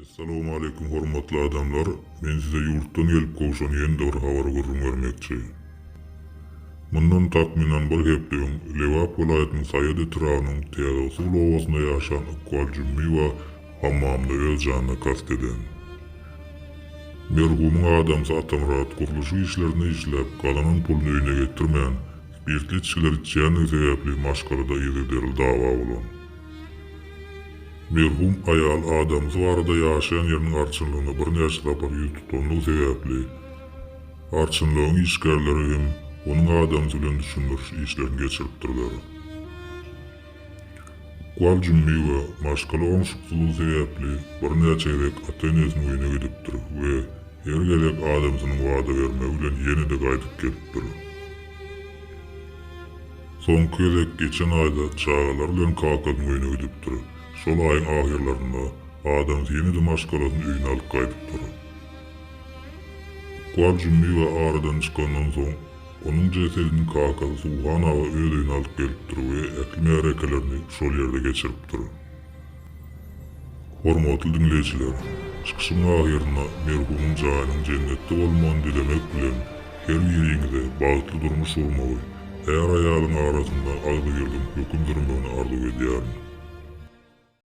Assalamu alaikum hormatly adamlar. Men size yurtdan gelip gowşan ýene bir habar görüň bermekçi. Mundan takminan bir hepdeň Lewap welaýatynyň Saýady Tirawynyň Teýagy Suw owasynda ýaşan Iqbal Jümmiwa hammamda öz janyna kast eden. Merhumyň adamsy Atamurat guruluşy işlerinde işläp galanan puluny öýüne getirmän spirtli içkiler içýän sebäpli maşgalada ýygyderil dawa bolan. Merhum ayal adamsy barada ýaşaýan ýeriniň arçynlygyna bir näçe tapar ýüz tutanlyk sebäpli arçynlygyň işgärleri hem onuň adamsy bilen düşündiriş işlerini geçiripdirler. Iqbal Jümmiwa maşgala oňşukçylygy sebäpli bir näçe ýyllyk ata-enesiniň öýüne gidipdir we her gelek adamsynyň wada bermegi bilen ýene-de gaýdyp gelipdir. Soňky gezek geçen aýda çagalar bilen kakasynyň öýüne gidipdir. Şol aýyň ahirlerinde adam ýene-de maşgalasyny öýüne alyp gaýdypdyr. Iqbal Jümmiwa aradan çykandan soň onuň jesedini kakasy Suwhan ağa öz öýüne alyp gelipdir we ekli märekelerini şol ýerde geçiripdir. Hormatly dinleýijiler, çykyşyň ahirine merhumyň janynyň jennetde bolmagyny dilemek bilen her biriňize bagtly durmuş bolmagy, her aýalyň arasynda agdy ýyldym höküm sürmegini arzu edýär.